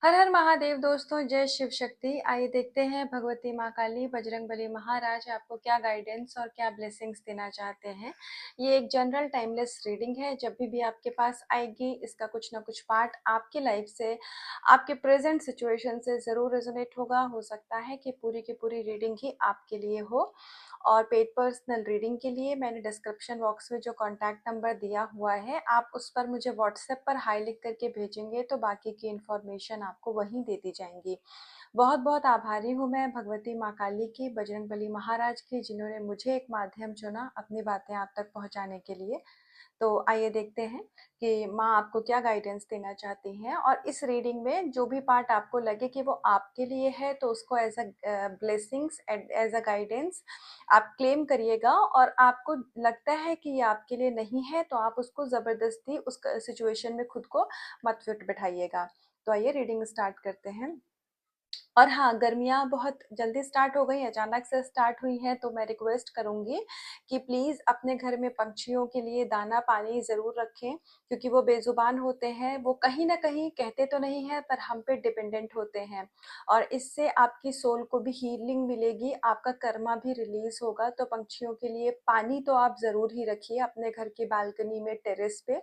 हर हर महादेव दोस्तों, जय शिव शक्ति। आइए देखते हैं भगवती माँ काली बजरंगबली महाराज आपको क्या गाइडेंस और क्या ब्लेसिंग्स देना चाहते हैं। ये एक जनरल टाइमलेस रीडिंग है। जब भी आपके पास आएगी इसका कुछ ना कुछ पार्ट आपकी लाइफ से, आपके प्रेजेंट सिचुएशन से ज़रूर रेजोनेट होगा। हो सकता है कि पूरी की पूरी रीडिंग ही आपके लिए हो। और पेड पर्सनल रीडिंग के लिए मैंने डिस्क्रिप्शन बॉक्स में जो कॉन्टैक्ट नंबर दिया हुआ है, आप उस पर मुझे व्हाट्सएप पर हाई लिख करके भेजेंगे तो बाकी की इन्फॉर्मेशन आपको वहीं दे दी जाएंगी। बहुत बहुत आभारी हूँ मैं भगवती माँ काली की, बजरंगबली महाराज की, जिन्होंने मुझे एक माध्यम चुना अपनी बातें आप तक पहुँचाने के लिए। तो आइए देखते हैं कि माँ आपको क्या गाइडेंस देना चाहती हैं। और इस रीडिंग में जो भी पार्ट आपको लगे कि वो आपके लिए है तो उसको as a blessings, as a guidance आप क्लेम करिएगा। और आपको लगता है कि ये आपके लिए नहीं है तो आप उसको ज़बरदस्ती उस सिचुएशन में खुद को मत फिट बिठाइएगा। तो आइए रीडिंग स्टार्ट करते हैं। और हाँ, गर्मियाँ बहुत जल्दी स्टार्ट हो गई, अचानक से स्टार्ट हुई हैं, तो मैं रिक्वेस्ट करूँगी कि प्लीज़ अपने घर में पंछियों के लिए दाना पानी ज़रूर रखें, क्योंकि वो बेज़ुबान होते हैं। वो कहीं न कहीं कहते तो नहीं हैं पर हम पे डिपेंडेंट होते हैं। और इससे आपकी सोल को भी हीलिंग मिलेगी, आपका कर्मा भी रिलीज़ होगा। तो पंछियों के लिए पानी तो आप ज़रूर ही रखिए अपने घर की बालकनी में, टेरेस पे,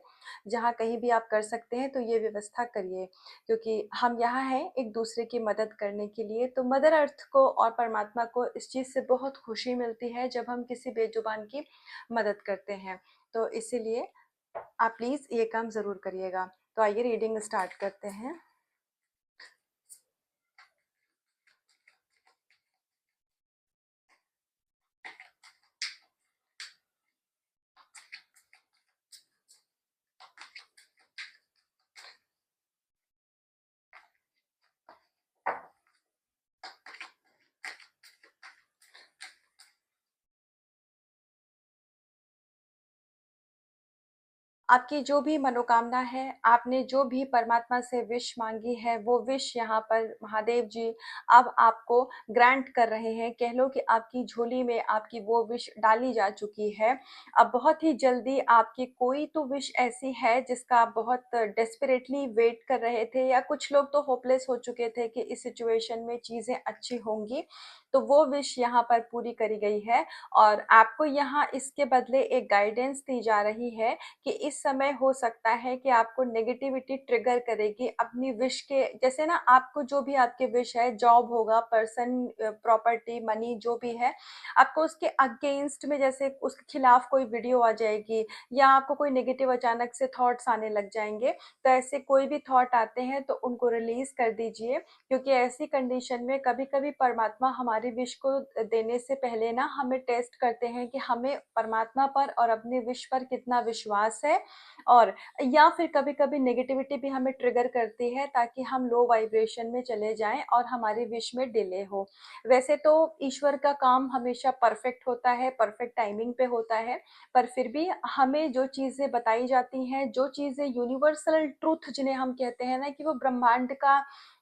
जहाँ कहीं भी आप कर सकते हैं तो ये व्यवस्था करिए। क्योंकि हम यहाँ हैं एक दूसरे की मदद करने के लिए। तो मदर अर्थ को और परमात्मा को इस चीज़ से बहुत खुशी मिलती है जब हम किसी बेजुबान की मदद करते हैं। तो इसीलिए आप प्लीज़ ये काम ज़रूर करिएगा। तो आइए रीडिंग स्टार्ट करते हैं। आपकी जो भी मनोकामना है, आपने जो भी परमात्मा से विश मांगी है, वो विश यहाँ पर महादेव जी अब आपको ग्रांट कर रहे हैं। कह लो कि आपकी झोली में आपकी वो विश डाली जा चुकी है। अब बहुत ही जल्दी आपकी कोई तो विश ऐसी है जिसका आप बहुत डेस्परेटली वेट कर रहे थे, या कुछ लोग तो होपलेस हो चुके थे कि इस सिचुएशन में चीज़ें अच्छी होंगी, तो वो विश यहाँ पर पूरी करी गई है। और आपको यहाँ इसके बदले एक गाइडेंस दी जा रही है कि इस समय हो सकता है कि आपको नेगेटिविटी ट्रिगर करेगी अपनी विश के। जैसे ना, आपको जो भी आपके विश है, जॉब होगा, पर्सन, प्रॉपर्टी, मनी, जो भी है, आपको उसके अगेंस्ट में, जैसे उसके खिलाफ कोई वीडियो आ जाएगी, या आपको कोई नेगेटिव अचानक से थॉट्स आने लग जाएंगे। तो ऐसे कोई भी थॉट आते हैं तो उनको रिलीज कर दीजिए, क्योंकि ऐसी कंडीशन में कभी कभी परमात्मा हमारी विश को देने से पहले ना हमें टेस्ट करते हैं कि हमें परमात्मा पर और अपने विश पर कितना विश्वास है। और या फिर कभी कभी नेगेटिविटी भी हमें ट्रिगर करती है ताकि हम लो वाइब्रेशन में चले जाएं और हमारी विश में डिले हो। वैसे तो ईश्वर का काम हमेशा परफेक्ट होता है, परफेक्ट टाइमिंग पे होता है, पर फिर भी हमें जो चीज़ें बताई जाती हैं, जो चीज़ें यूनिवर्सल ट्रूथ जिन्हें हम कहते हैं ना, कि वो ब्रह्मांड का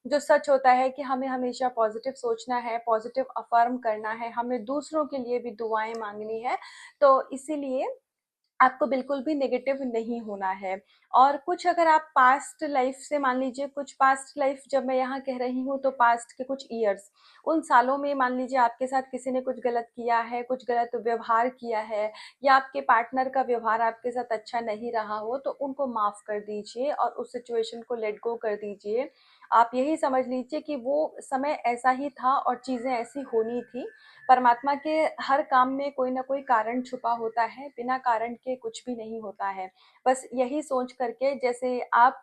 जो सच होता है, कि हमें हमेशा पॉजिटिव सोचना है, पॉजिटिव अफर्म करना है, हमें दूसरों के लिए भी दुआएं मांगनी है। तो इसीलिए आपको बिल्कुल भी नेगेटिव नहीं होना है। और कुछ अगर आप पास्ट लाइफ से, मान लीजिए कुछ पास्ट लाइफ, जब मैं यहाँ कह रही हूँ तो पास्ट के कुछ ईयर्स, उन सालों में मान लीजिए आपके साथ किसी ने कुछ गलत किया है, कुछ गलत व्यवहार किया है, या आपके पार्टनर का व्यवहार आपके साथ अच्छा नहीं रहा हो, तो उनको माफ कर दीजिए और उस सिचुएशन को लेट गो कर दीजिए। आप यही समझ लीजिए कि वो समय ऐसा ही था और चीज़ें ऐसी होनी थी। परमात्मा के हर काम में कोई ना कोई कारण छुपा होता है, बिना कारण के कुछ भी नहीं होता है। बस यही सोच करके, जैसे आप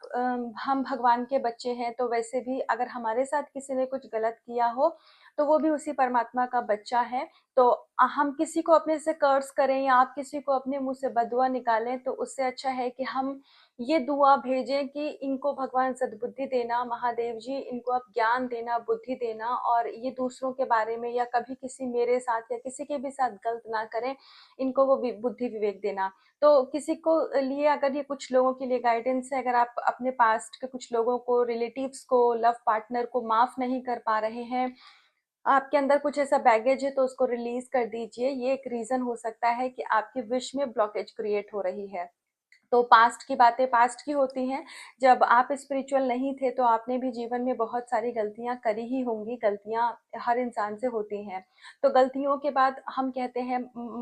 हम भगवान के बच्चे हैं, तो वैसे भी अगर हमारे साथ किसी ने कुछ गलत किया हो तो वो भी उसी परमात्मा का बच्चा है। तो हम किसी को अपने से कर्स करें, या आप किसी को अपने मुंह से बददुआ निकालें, तो उससे अच्छा है कि हम ये दुआ भेजें कि इनको भगवान सद्बुद्धि देना, महादेव जी इनको आप ज्ञान देना, बुद्धि देना, और ये दूसरों के बारे में या कभी किसी मेरे साथ या किसी के भी साथ गलत ना करें, इनको वो बुद्धि विवेक देना। तो किसी को लिए, अगर ये कुछ लोगों के लिए गाइडेंस है, अगर आप अपने पास्ट के कुछ लोगों को, रिलेटिव्स को, लव पार्टनर को माफ नहीं कर पा रहे हैं, आपके अंदर कुछ ऐसा बैगेज है, तो उसको रिलीज कर दीजिए। ये एक रीजन हो सकता है कि आपकी विश में ब्लॉकेज क्रिएट हो रही है। तो पास्ट की बातें पास्ट की होती हैं। जब आप स्पिरिचुअल नहीं थे तो आपने भी जीवन में बहुत सारी गलतियाँ करी ही होंगी, गलतियाँ हर इंसान से होती हैं। तो गलतियों के बाद हम कहते हैं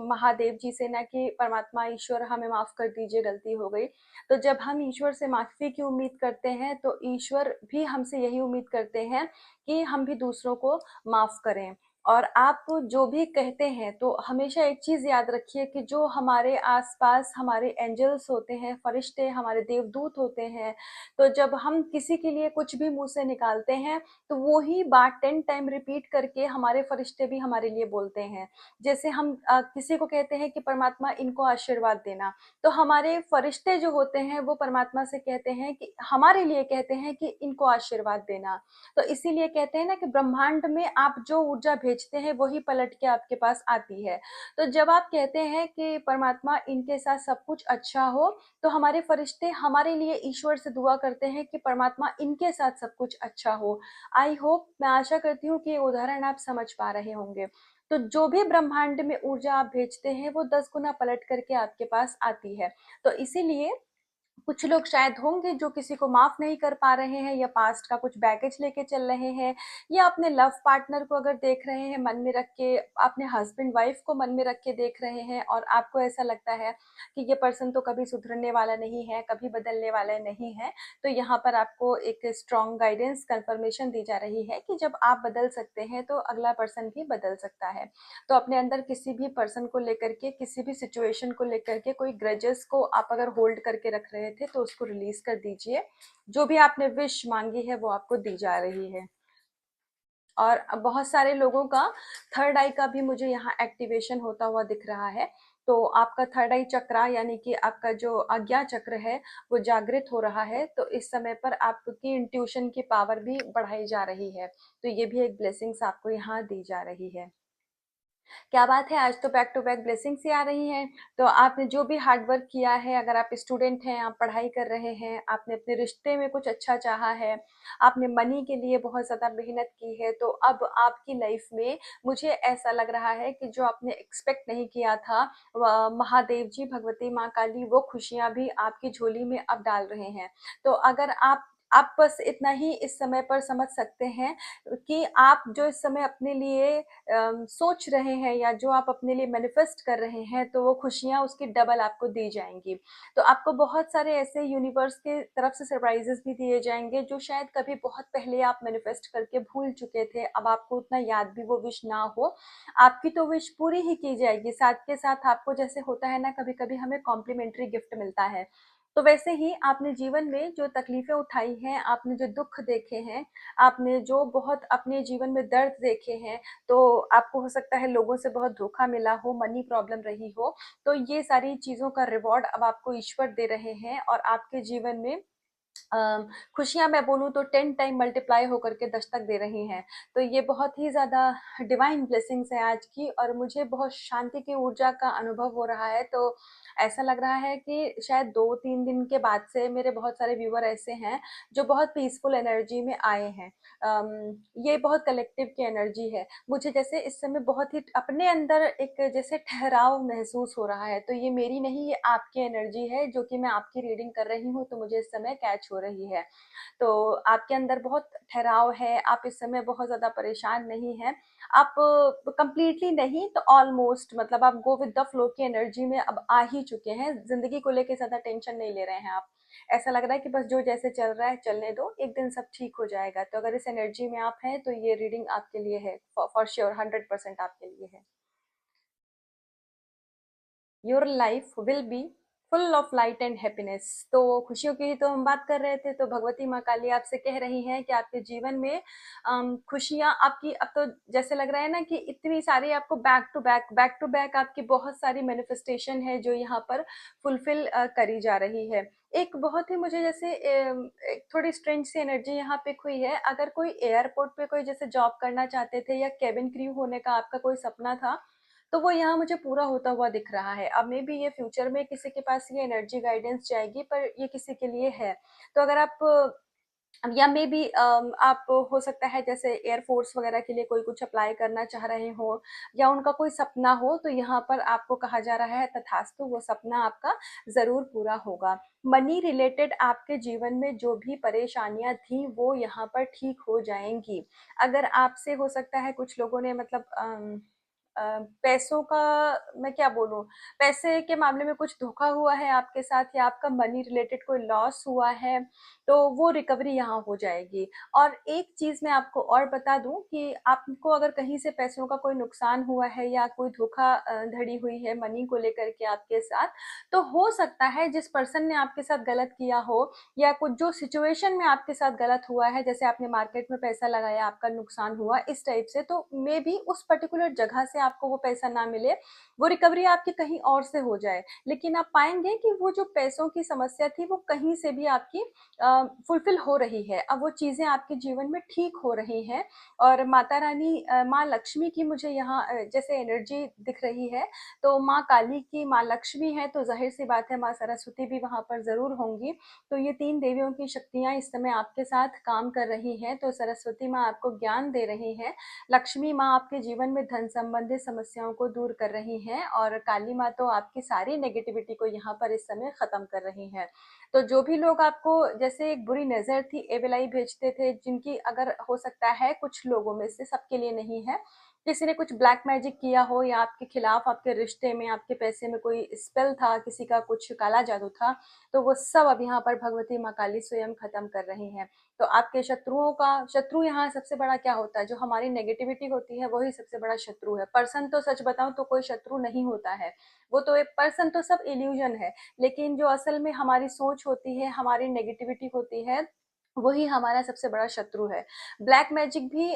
महादेव जी से ना कि परमात्मा ईश्वर हमें माफ़ कर दीजिए, गलती हो गई। तो जब हम ईश्वर से माफ़ी की उम्मीद करते हैं तो ईश्वर भी हमसे यही उम्मीद करते हैं कि हम भी दूसरों को माफ़ करें। और आप जो भी कहते हैं तो हमेशा एक चीज़ याद रखिए कि जो हमारे आसपास हमारे एंजल्स होते हैं, फरिश्ते हमारे देवदूत होते हैं, तो जब हम किसी के लिए कुछ भी मुंह से निकालते हैं तो वो ही बात 10 टाइम रिपीट करके हमारे फरिश्ते भी हमारे लिए बोलते हैं। जैसे हम किसी को कहते हैं कि परमात्मा इनको आशीर्वाद देना, तो हमारे फरिश्ते जो होते हैं वो परमात्मा से कहते हैं कि हमारे लिए कहते हैं कि इनको आशीर्वाद देना। तो इसीलिए कहते हैं ना कि ब्रह्मांड में आप जो ऊर्जा भेजते हैं वही पलट के आपके पास आती है। तो जब आप कहते हैं कि परमात्मा इनके साथ सब कुछ अच्छा हो, तो हमारे फरिश्ते हमारे लिए ईश्वर से दुआ करते हैं कि परमात्मा इनके साथ सब कुछ अच्छा हो। आई होप, मैं आशा करती हूँ कि ये उदाहरण आप समझ पा रहे होंगे। तो जो भी ब्रह्मांड में ऊर्जा आप भेजते हैं वो 10 गुना पलट करके आपके पास आती है। तो इसीलिए कुछ लोग शायद होंगे जो किसी को माफ नहीं कर पा रहे हैं, या पास्ट का कुछ बैगेज लेके चल रहे हैं, या अपने लव पार्टनर को अगर देख रहे हैं मन में रख के, अपने हस्बैंड वाइफ को मन में रख के देख रहे हैं और आपको ऐसा लगता है कि ये पर्सन तो कभी सुधरने वाला नहीं है, कभी बदलने वाला नहीं है। तो यहाँ पर आपको एक स्ट्रॉन्ग गाइडेंस कंफर्मेशन दी जा रही है कि जब आप बदल सकते हैं तो अगला पर्सन भी बदल सकता है। तो अपने अंदर किसी भी पर्सन को लेकर के, किसी भी सिचुएशन को लेकर के कोई ग्रजेस को आप अगर होल्ड करके रख रहे थे तो उसको रिलीज कर दीजिए। जो भी आपने विश मांगी है वो आपको दी जा रही है। और अब बहुत सारे लोगों का थर्ड आई का भी मुझे यहाँ एक्टिवेशन होता हुआ दिख रहा है। तो आपका थर्ड आई चक्रा यानी कि आपका जो आज्ञा चक्र है वो जागृत हो रहा है। तो इस समय पर आपकी इंट्यूशन की पावर भी बढ़ाई जा रही है। तो ये भी एक ब्लेसिंग्स आपको यहाँ दी जा रही है। क्या बात है, आज तो बैक टू बैक ब्लेसिंग्स ही आ रही हैं। तो आपने जो भी हार्ड वर्क किया है, अगर आप स्टूडेंट हैं, आप पढ़ाई कर रहे हैं, आपने अपने रिश्ते में कुछ अच्छा चाहा है, आपने मनी के लिए बहुत ज़्यादा मेहनत की है, तो अब आपकी लाइफ में मुझे ऐसा लग रहा है कि जो आपने एक्सपेक्ट नहीं किया था, महादेव जी, भगवती माँ काली वो खुशियाँ भी आपकी झोली में अब डाल रहे हैं। तो अगर आप बस इतना ही इस समय पर समझ सकते हैं कि आप जो इस समय अपने लिए सोच रहे हैं या जो आप अपने लिए मैनिफेस्ट कर रहे हैं, तो वो खुशियाँ उसकी डबल आपको दी जाएंगी। तो आपको बहुत सारे ऐसे यूनिवर्स के तरफ से सरप्राइजेस भी दिए जाएंगे जो शायद कभी बहुत पहले आप मैनिफेस्ट करके भूल चुके थे, अब आपको उतना याद भी वो विश ना हो। आपकी तो विश पूरी ही की जाएगी, साथ के साथ आपको जैसे होता है ना, कभी कभी हमें कॉम्प्लीमेंट्री गिफ्ट मिलता है। तो वैसे ही आपने जीवन में जो तकलीफें उठाई हैं, आपने जो दुख देखे हैं, आपने जो बहुत अपने जीवन में दर्द देखे हैं, तो आपको हो सकता है लोगों से बहुत धोखा मिला हो, मनी प्रॉब्लम रही हो, तो ये सारी चीज़ों का रिवॉर्ड अब आपको ईश्वर दे रहे हैं और आपके जीवन में खुशियाँ मैं बोलूँ तो 10 टाइम मल्टीप्लाई होकर के दस्तक दे रही हैं। तो ये बहुत ही ज़्यादा डिवाइन ब्लेसिंग्स है आज की, और मुझे बहुत शांति की ऊर्जा का अनुभव हो रहा है। तो ऐसा लग रहा है कि शायद 2-3 दिन के बाद से मेरे बहुत सारे व्यूअर ऐसे हैं जो बहुत पीसफुल एनर्जी में आए हैं। ये बहुत कलेक्टिव की एनर्जी है। मुझे जैसे इस समय बहुत ही अपने अंदर एक जैसे ठहराव महसूस हो रहा है। तो ये मेरी नहीं, ये आपकी एनर्जी है जो कि मैं आपकी रीडिंग कर रही हूँ, तो मुझे इस समय कैच हो रही है। तो आपके अंदर बहुत ठहराव है, आप इस समय बहुत ज़्यादा परेशान नहीं हैं। आप कंप्लीटली नहीं तो ऑलमोस्ट, मतलब आप गो विद द फ्लो की एनर्जी में अब आ ही चुके हैं। ज़िंदगी को लेके ज़्यादा टेंशन नहीं ले रहे हैं आप। ऐसा लग रहा है कि बस जो जैसे चल रहा है चलने दो, एक दिन सब ठीक हो जाएगा। तो अगर इस एनर्जी में आप हैं तो ये रीडिंग आपके लिए है, फॉर श्योर 100% आपके लिए है। Your life will be full of light and happiness. तो खुशियों की ही तो हम बात कर रहे थे, तो भगवती माँ काली आपसे कह रही हैं कि आपके जीवन में खुशियाँ आपकी अब तो जैसे लग रहा है ना कि इतनी सारी आपको बैक टू बैक आपकी बहुत सारी मैनिफेस्टेशन है जो यहाँ पर फुलफिल करी जा रही है। एक बहुत ही मुझे जैसे एक थोड़ी स्ट्रेंज सी एनर्जी यहाँ पिक हुई है। अगर कोई एयरपोर्ट पे कोई जैसे जॉब करना चाहते थे या केबिन क्रू होने का आपका कोई सपना था, तो वो यहाँ मुझे पूरा होता हुआ दिख रहा है। अब मे बी ये फ्यूचर में किसी के पास ये एनर्जी गाइडेंस जाएगी, पर ये किसी के लिए है। तो अगर आप या मे बी आप हो सकता है जैसे एयरफोर्स वगैरह के लिए कोई कुछ अप्लाई करना चाह रहे हो या उनका कोई सपना हो, तो यहाँ पर आपको कहा जा रहा है तथास्तु, वो सपना आपका ज़रूर पूरा होगा। मनी रिलेटेड आपके जीवन में जो भी परेशानियां थी वो यहाँ पर ठीक हो जाएंगी। अगर आपसे हो सकता है कुछ लोगों ने मतलब पैसों का, मैं क्या बोलूं, पैसे के मामले में कुछ धोखा हुआ है आपके साथ या आपका मनी रिलेटेड कोई लॉस हुआ है, तो वो रिकवरी यहाँ हो जाएगी। और एक चीज़ मैं आपको और बता दूं कि आपको अगर कहीं से पैसों का कोई नुकसान हुआ है या कोई धोखा धड़ी हुई है मनी को लेकर के आपके साथ, तो हो सकता है जिस पर्सन ने आपके साथ गलत किया हो या कुछ जो सिचुएशन में आपके साथ गलत हुआ है, जैसे आपने मार्केट में पैसा लगाया आपका नुकसान हुआ इस टाइप से, तो मे बी उस पर्टिकुलर जगह से आपको वो पैसा ना मिले, वो रिकवरी आपकी कहीं और से हो जाए। लेकिन आप पाएंगे कि वो जो पैसों की समस्या थी वो कहीं से भी आपकी फुलफिल हो रही है, अब वो चीज़ें आपके जीवन में ठीक हो रही हैं। और माता रानी माँ लक्ष्मी की मुझे यहाँ जैसे एनर्जी दिख रही है, तो माँ काली की, माँ लक्ष्मी है तो जाहिर सी बात है माँ सरस्वती भी वहाँ पर ज़रूर होंगी। तो ये तीन देवियों की शक्तियाँ इस समय आपके साथ काम कर रही हैं। तो सरस्वती माँ आपको ज्ञान दे रही हैं, लक्ष्मी माँ आपके जीवन में धन संबंधी समस्याओं को दूर कर रही हैं, और काली माँ तो आपकी सारी नेगेटिविटी को यहाँ पर इस समय खत्म कर रही हैं। तो जो भी लोग आपको जैसे एक बुरी नज़र थी, एविलाई भेजते थे, जिनकी अगर हो सकता है कुछ लोगों में से, सबके लिए नहीं है, किसी ने कुछ ब्लैक मैजिक किया हो या आपके खिलाफ, आपके रिश्ते में, आपके पैसे में कोई स्पेल था, किसी का कुछ काला जादू था, तो वो सब अब यहाँ पर भगवती माँ काली स्वयं खत्म कर रही हैं। तो आपके शत्रुओं का, शत्रु यहाँ सबसे बड़ा क्या होता है, जो हमारी नेगेटिविटी होती है वही सबसे बड़ा शत्रु है। पर्सन तो सच बताऊं तो कोई शत्रु नहीं होता है, वो तो एक पर्सन तो सब इल्यूजन है, लेकिन जो असल में हमारी सोच होती है, हमारी नेगेटिविटी होती है, वही हमारा सबसे बड़ा शत्रु है। ब्लैक मैजिक भी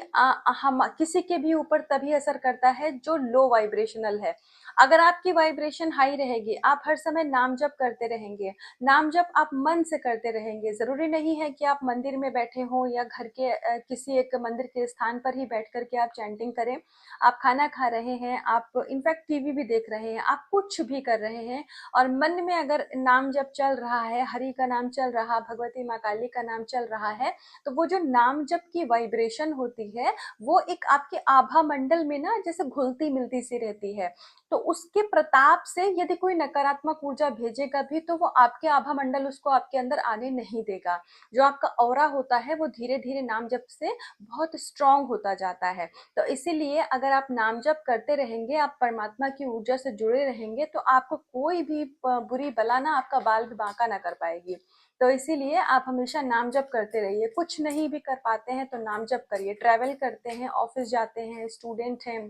हम किसी के भी ऊपर तभी असर करता है जो लो वाइब्रेशनल है। अगर आपकी वाइब्रेशन हाई रहेगी, आप हर समय नाम जप करते रहेंगे, नाम जप आप मन से करते रहेंगे, जरूरी नहीं है कि आप मंदिर में बैठे हों या घर के किसी एक मंदिर के स्थान पर ही बैठ करके आप चैंटिंग करें। आप खाना खा रहे हैं, आप इनफैक्ट टीवी भी देख रहे हैं, आप कुछ भी कर रहे हैं और मन में अगर नाम जप चल रहा है, हरि का नाम चल रहा, भगवती माँ काली का नाम चल रहा है, तो वो जो नाम जप की वाइब्रेशन होती है वो एक आपके आभा मंडल में ना जैसे घुलती मिलती सी रहती है। तो उसके प्रताप से यदि कोई नकारात्मक ऊर्जा भेजेगा भी तो वो आपके आभा मंडल उसको आपके अंदर आने नहीं देगा। जो आपका ऑरा होता है वो धीरे धीरे नाम जप से बहुत स्ट्रांग होता जाता है। तो इसीलिए अगर आप नाम जप करते रहेंगे, आप परमात्मा की ऊर्जा से जुड़े रहेंगे, तो आपको कोई भी बुरी बला ना आपका बाल भी बांका ना कर पाएगी। तो इसीलिए आप हमेशा नाम जप करते रहिए। कुछ नहीं भी कर पाते हैं तो नाम जप करिए। ट्रैवल करते हैं, ऑफिस जाते हैं, स्टूडेंट हैं,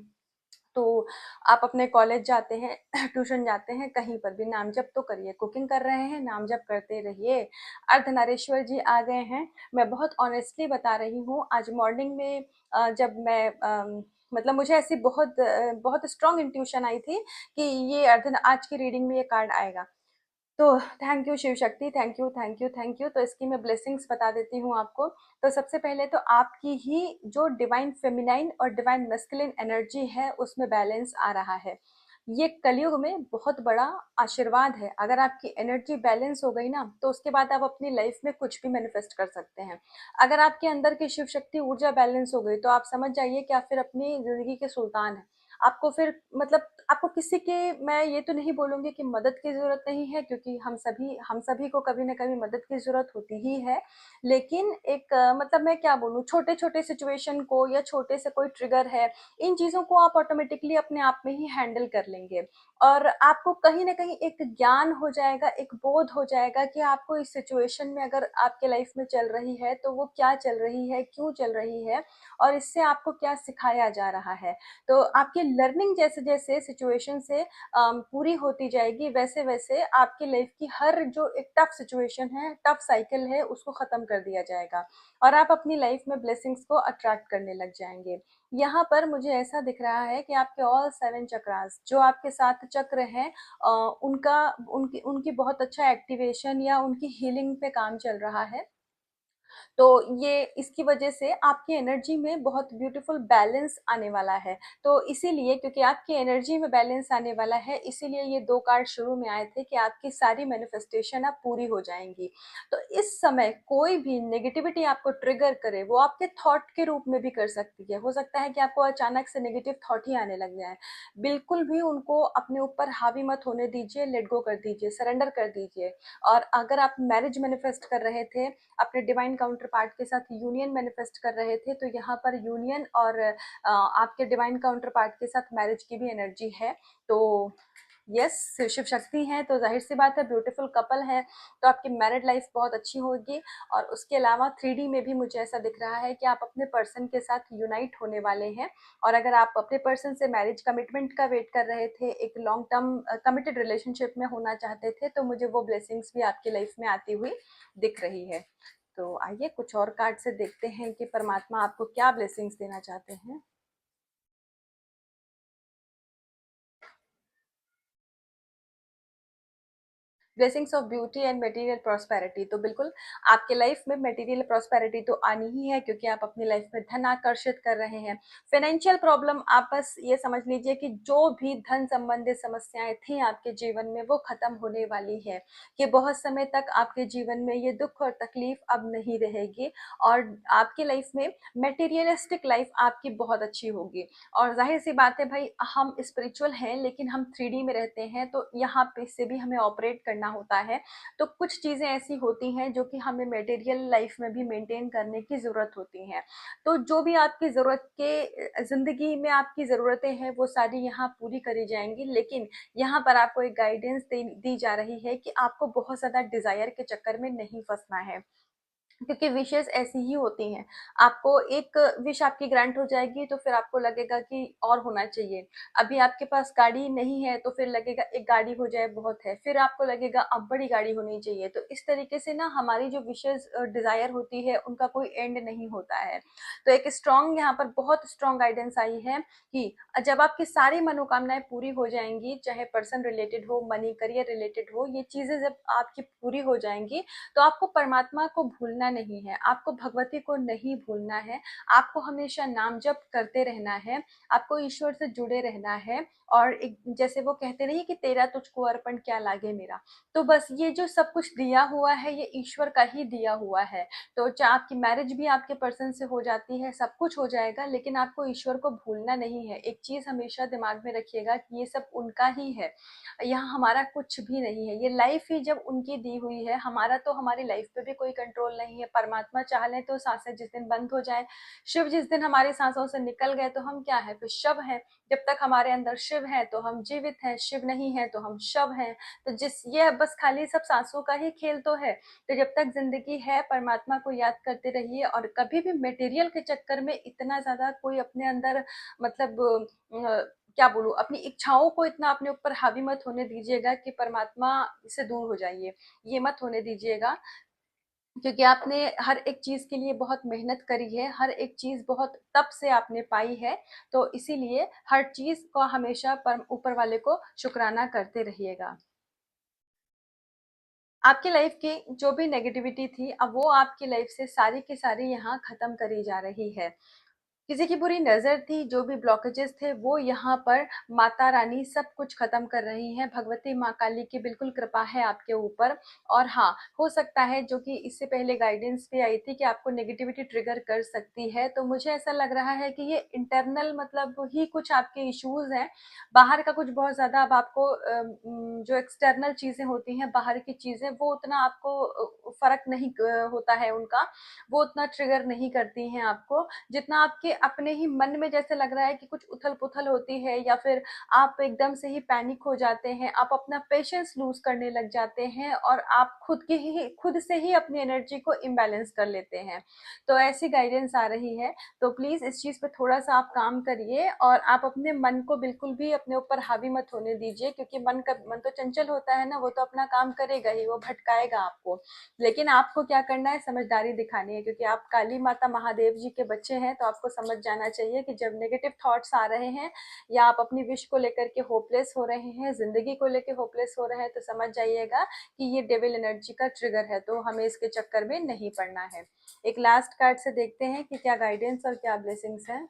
तो आप अपने कॉलेज जाते हैं, ट्यूशन जाते हैं, कहीं पर भी नाम जप तो करिए। कुकिंग कर रहे हैं, नाम जप करते रहिए। अर्धनारीश्वर जी आ गए हैं। मैं बहुत ऑनेस्टली बता रही हूँ, आज मॉर्निंग में जब मैं मतलब मुझे ऐसी बहुत स्ट्रॉन्ग इंट्यूशन आई थी कि ये अर्धन आज की रीडिंग में ये कार्ड आएगा। तो thank you Shiv Shakti, thank you thank you thank you. तो इसकी मैं ब्लेसिंग्स बता देती हूँ आपको। तो सबसे पहले तो आपकी ही जो डिवाइन फेमिनाइन और डिवाइन मस्कुलिन एनर्जी है उसमें बैलेंस आ रहा है। ये कलयुग में बहुत बड़ा आशीर्वाद है। अगर आपकी एनर्जी बैलेंस हो गई ना तो उसके बाद आप अपनी लाइफ में कुछ भी मैनिफेस्ट कर सकते हैं। अगर आपके अंदर की शिव शक्ति ऊर्जा बैलेंस हो गई तो आप समझ जाइए कि आप फिर अपनी जिंदगी के सुल्तान हैं। आपको फिर मतलब आपको किसी के, मैं ये तो नहीं बोलूँगी कि मदद की ज़रूरत नहीं है, क्योंकि हम सभी को कभी न कभी मदद की ज़रूरत होती ही है। लेकिन एक मतलब मैं क्या बोलूँ, छोटे-छोटे सिचुएशन को या छोटे से कोई ट्रिगर है, इन चीज़ों को आप ऑटोमेटिकली अपने आप में ही हैंडल कर लेंगे। और आपको कहीं न कहीं एक ज्ञान हो जाएगा, एक बोध हो जाएगा कि आपको इस सिचुएशन में अगर आपके लाइफ में चल रही है, तो वो क्या चल रही है, क्यों चल रही है और इससे आपको क्या सिखाया जा रहा है। तो आपकी लर्निंग जैसे जैसे सिचुएशन से पूरी होती जाएगी, वैसे वैसे आपकी लाइफ की हर जो एक टफ सिचुएशन है, टफ साइकिल है, उसको खत्म कर दिया जाएगा और आप अपनी लाइफ में ब्लेसिंग्स को अट्रैक्ट करने लग जाएंगे। यहाँ पर मुझे ऐसा दिख रहा है कि आपके ऑल 7 चक्रास, जो आपके 7 चक्र हैं, उनकी उनकी बहुत अच्छा एक्टिवेशन या उनकी हीलिंग पे काम चल रहा है। तो ये इसकी वजह से आपकी एनर्जी में बहुत ब्यूटीफुल बैलेंस आने वाला है। तो इसीलिए क्योंकि आपकी एनर्जी में बैलेंस आने वाला है, इसीलिए ये 2 कार्ड शुरू में आए थे कि आपकी सारी मैनिफेस्टेशन अब पूरी हो जाएँगी। तो इस समय कोई भी नेगेटिविटी आपको ट्रिगर करे, वो आपके थॉट के रूप में भी कर सकती है। हो सकता है कि आपको अचानक से नेगेटिव थॉट ही आने लग जाए। बिल्कुल भी उनको अपने ऊपर हावी मत होने दीजिए, लेट गो कर दीजिए, सरेंडर कर दीजिए। और अगर आप मैरिज मैनिफेस्ट कर रहे थे, अपने डिवाइन काउंटर पार्ट के साथ यूनियन मैनिफेस्ट कर रहे थे, तो यहाँ पर यूनियन और आपके डिवाइन काउंटर पार्ट के साथ मैरिज की भी एनर्जी है। तो यस, शिव शक्ति हैं तो जाहिर सी बात है, ब्यूटीफुल कपल है, तो आपकी मैरिड लाइफ बहुत अच्छी होगी। और उसके अलावा 3D में भी मुझे ऐसा दिख रहा है कि आप अपने पर्सन के साथ यूनाइट होने वाले हैं। और अगर आप अपने पर्सन से मैरिज कमिटमेंट का वेट कर रहे थे, एक लॉन्ग टर्म कमिटेड रिलेशनशिप में होना चाहते थे, तो मुझे वो ब्लेसिंग्स भी आपकी लाइफ में आती हुई दिख रही है। तो आइए कुछ और कार्ड से देखते हैं कि परमात्मा आपको क्या ब्लेसिंग्स देना चाहते हैं। Blessings of beauty and material prosperity. तो बिल्कुल आपके लाइफ में मटेरियल प्रॉस्पेरिटी तो आनी ही है, क्योंकि आप अपनी लाइफ में धन आकर्षित कर रहे हैं। फाइनेंशियल प्रॉब्लम, आप बस ये समझ लीजिए कि जो भी धन संबंधित समस्याएं थी आपके जीवन में, वो खत्म होने वाली है। कि बहुत समय तक आपके जीवन में ये दुख और तकलीफ अब नहीं रहेगी, और आपकी लाइफ में मटेरियलिस्टिक लाइफ आपकी बहुत अच्छी होगी। और जाहिर सी बात है भाई, हम स्पिरिचुअल हैं लेकिन हम 3D में रहते हैं, तो यहाँ पे से भी हमें ऑपरेट करना होता है। तो कुछ चीज़ें ऐसी होती हैं जो कि हमें मटेरियल लाइफ में भी मेंटेन करने की ज़रूरत होती हैं। तो जो भी आपकी ज़रूरत के ज़िंदगी में आपकी ज़रूरतें हैं, वो सारी यहाँ पूरी करी जाएंगी। लेकिन यहाँ पर आपको एक गाइडेंस दी जा रही है कि आपको बहुत ज़्यादा डिज़ायर के चक्कर में नहीं फंसना है, क्योंकि विशेस ऐसी ही होती हैं। आपको एक विश आपकी ग्रांट हो जाएगी, तो फिर आपको लगेगा कि और होना चाहिए। अभी आपके पास गाड़ी नहीं है, तो फिर लगेगा एक गाड़ी हो जाए बहुत है, फिर आपको लगेगा अब बड़ी गाड़ी होनी चाहिए। तो इस तरीके से ना हमारी जो विशेस डिजायर होती है, उनका कोई एंड नहीं होता है। तो एक स्ट्रॉन्ग यहाँ पर बहुत स्ट्रॉन्ग गाइडेंस आई है कि जब आपकी सारी मनोकामनाएं पूरी हो जाएंगी, चाहे पर्सन रिलेटेड हो, मनी करियर रिलेटेड हो, ये चीजें जब आपकी पूरी हो जाएंगी, तो आपको परमात्मा को भूलना नहीं है, आपको भगवती को नहीं भूलना है। आपको हमेशा नाम जप करते रहना है, आपको ईश्वर से जुड़े रहना है। और एक जैसे वो कहते नहीं कि तेरा तुझको अर्पण क्या लागे मेरा। तो बस ये जो सब कुछ दिया हुआ है, ये ईश्वर का ही दिया हुआ है। तो चाहे आपकी मैरिज भी आपके पर्सन से हो जाती है, सब कुछ हो जाएगा, लेकिन आपको ईश्वर को भूलना नहीं है। एक चीज हमेशा दिमाग में रखिएगा कि ये सब उनका ही है, यहाँ हमारा कुछ भी नहीं है। ये लाइफ ही जब उनकी दी हुई है, हमारा तो हमारी लाइफ पे भी कोई कंट्रोल नहीं है। परमात्मा चाह लें तो सांसें जिस दिन बंद हो जाए, शिव जिस दिन हमारी सांसों से निकल गए, तो हम क्या है, फिर शव हैं। जब तक हमारे अंदर शिव है तो हम जीवित हैं, शिव नहीं है तो हम शव हैं। तो जिस ये बस खाली सब सांसों का ही खेल तो है। तो जब तक जिंदगी है, परमात्मा को याद करते रहिए, और कभी भी मटेरियल के चक्कर में इतना ज्यादा कोई अपने अंदर, मतलब क्या बोलूं, अपनी इच्छाओं को इतना अपने ऊपर हावी मत होने दीजिएगा कि परमात्मा से दूर हो जाइए। ये मत होने दीजिएगा, क्योंकि आपने हर एक चीज के लिए बहुत मेहनत करी है, हर एक चीज बहुत तप से आपने पाई है। तो इसीलिए हर चीज को हमेशा ऊपर वाले को शुक्राना करते रहिएगा। आपकी लाइफ की जो भी नेगेटिविटी थी, अब वो आपकी लाइफ से सारी की सारी यहाँ खत्म करी जा रही है। किसी की बुरी नजर थी, जो भी ब्लॉकेजेस थे, वो यहाँ पर माता रानी सब कुछ खत्म कर रही हैं। भगवती माँ काली की बिल्कुल कृपा है आपके ऊपर। और हाँ, हो सकता है, जो कि इससे पहले गाइडेंस भी आई थी कि आपको नेगेटिविटी ट्रिगर कर सकती है, तो मुझे ऐसा लग रहा है कि ये इंटरनल मतलब ही कुछ आपके इश्यूज हैं। बाहर का कुछ बहुत ज्यादा अब आपको जो एक्सटर्नल चीजें होती हैं, बाहर की चीजें, वो उतना आपको फर्क नहीं होता है उनका, वो उतना ट्रिगर नहीं करती हैं आपको, जितना आपके अपने ही मन में जैसे लग रहा है कि कुछ उथल पुथल होती है, या फिर आप एकदम से ही पैनिक हो जाते हैं, आप अपना पेशेंस लूज करने लग जाते हैं, और आप खुद से ही अपनी एनर्जी को इम्बैलेंस कर लेते हैं। तो ऐसी गाइडेंस आ रही है। तो प्लीज इस चीज पे थोड़ा सा आप काम करिए, और आप अपने मन को बिल्कुल भी अपने ऊपर हावी मत होने दीजिए, क्योंकि मन तो चंचल होता है ना, वो तो अपना काम करेगा ही, वो भटकाएगा आपको। लेकिन आपको क्या करना है, समझदारी दिखानी है, क्योंकि आप काली माता महादेव जी के बच्चे हैं, तो आपको समझ समझ जाना चाहिए कि जब नेगेटिव थॉट्स आ रहे हैं या आप अपनी विश को लेकर के होपलेस हो रहे हैं, जिंदगी को लेकर होपलेस हो रहे हैं, तो समझ जाइएगा कि ये डेविल एनर्जी का ट्रिगर है, तो हमें इसके चक्कर में नहीं पड़ना है। एक लास्ट कार्ड से देखते हैं कि क्या गाइडेंस और क्या ब्लेसिंग्स हैं।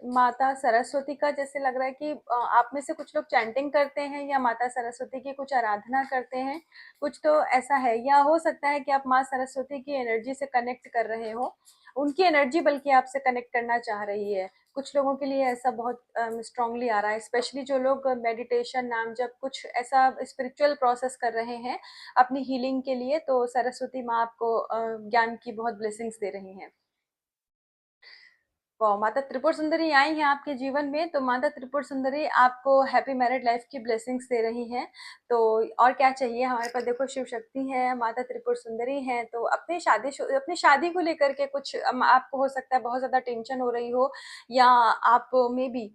माता सरस्वती का जैसे लग रहा है कि आप में से कुछ लोग चैंटिंग करते हैं या माता सरस्वती की कुछ आराधना करते हैं, कुछ तो ऐसा है। या हो सकता है कि आप माँ सरस्वती की एनर्जी से कनेक्ट कर रहे हो, उनकी एनर्जी बल्कि आपसे कनेक्ट करना चाह रही है। कुछ लोगों के लिए ऐसा बहुत स्ट्रांगली आ रहा है, स्पेशली जो लोग मेडिटेशन, नाम जब कुछ ऐसा स्पिरिचुअल प्रोसेस कर रहे हैं अपनी हीलिंग के लिए, तो सरस्वती माँ आपको ज्ञान की बहुत ब्लेसिंग्स दे रही हैं। वाह! माता त्रिपुर सुंदरी आई हैं आपके जीवन में, तो माता त्रिपुर सुंदरी आपको हैप्पी मैरिड लाइफ की ब्लेसिंग्स दे रही हैं। तो और क्या चाहिए हमारे पास, देखो शिव शक्ति है, माता त्रिपुर सुंदरी हैं, तो अपनी शादी को लेकर के कुछ आपको हो सकता है बहुत ज़्यादा टेंशन हो रही हो, या आप मे बी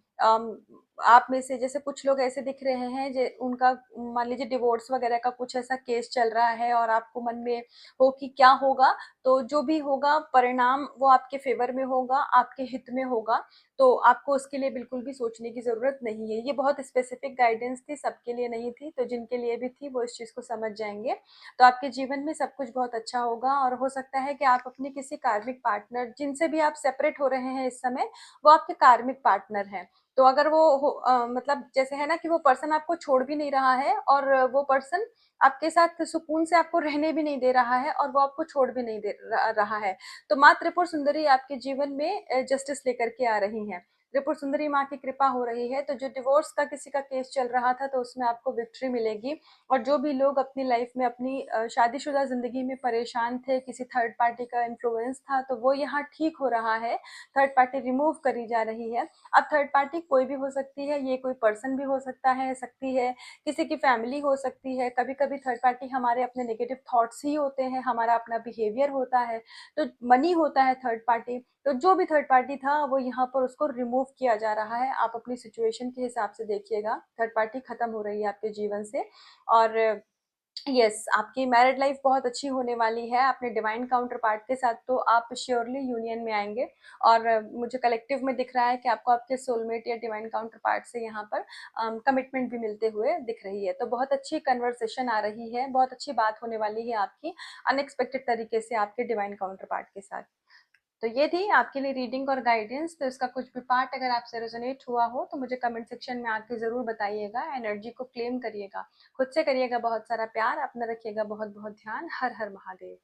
आप में से जैसे कुछ लोग ऐसे दिख रहे हैं जो उनका मान लीजिए डिवोर्स वगैरह का कुछ ऐसा केस चल रहा है और आपको मन में हो कि क्या होगा, तो जो भी होगा परिणाम वो आपके फेवर में होगा, आपके हित में होगा, तो आपको उसके लिए बिल्कुल भी सोचने की ज़रूरत नहीं है। ये बहुत स्पेसिफिक गाइडेंस थी, सबके लिए नहीं थी, तो जिनके लिए भी थी वो इस चीज़ को समझ जाएँगे। तो आपके जीवन में सब कुछ बहुत अच्छा होगा, और हो सकता है कि आप अपने किसी कार्मिक पार्टनर, जिनसे भी आप सेपरेट हो रहे हैं इस समय, वो आपके कार्मिक पार्टनर हैं। तो अगर वो मतलब जैसे है ना कि वो पर्सन आपको छोड़ भी नहीं रहा है, और वो पर्सन आपके साथ सुकून से आपको रहने भी नहीं दे रहा है, और वो आपको छोड़ भी नहीं दे रहा है, तो माँ त्रिपुर सुंदरी आपके जीवन में जस्टिस लेकर के आ रही हैं। त्रिपुर सुंदरी माँ की कृपा हो रही है, तो जो डिवोर्स का किसी का केस चल रहा था तो उसमें आपको विक्ट्री मिलेगी। और जो भी लोग अपनी लाइफ में अपनी शादीशुदा जिंदगी में परेशान थे, किसी थर्ड पार्टी का इन्फ्लुएंस था, तो वो यहाँ ठीक हो रहा है, थर्ड पार्टी रिमूव करी जा रही है। अब थर्ड पार्टी कोई भी हो सकती है, ये कोई पर्सन भी हो सकती है, किसी की फैमिली हो सकती है। कभी कभी थर्ड पार्टी हमारे अपने नेगेटिव थॉट्स ही होते हैं, हमारा अपना बिहेवियर होता है, तो मनी होता है थर्ड पार्टी। तो जो भी थर्ड पार्टी था वो यहाँ पर उसको रिमूव किया जा रहा है। आप अपनी सिचुएशन के हिसाब से देखिएगा, थर्ड पार्टी खत्म हो रही है आपके जीवन से। और यस, आपकी मैरिड लाइफ बहुत अच्छी होने वाली है अपने डिवाइन काउंटर पार्ट के साथ, तो आप श्योरली यूनियन में आएंगे। और मुझे कलेक्टिव में दिख रहा है कि आपको आपके सोलमेट या डिवाइन काउंटर पार्ट से यहाँ पर कमिटमेंट भी मिलते हुए दिख रही है। तो बहुत अच्छी कन्वर्सेशन आ रही है, बहुत अच्छी बात होने वाली है आपकी अनएक्सपेक्टेड तरीके से आपके डिवाइन काउंटर पार्ट के साथ। तो ये थी आपके लिए रीडिंग और गाइडेंस। तो इसका कुछ भी पार्ट अगर आपसे रेजोनेट हुआ हो तो मुझे कमेंट सेक्शन में आके ज़रूर बताइएगा। एनर्जी को क्लेम करिएगा, खुद से करिएगा बहुत सारा प्यार, अपना रखिएगा बहुत बहुत ध्यान। हर हर महादेव।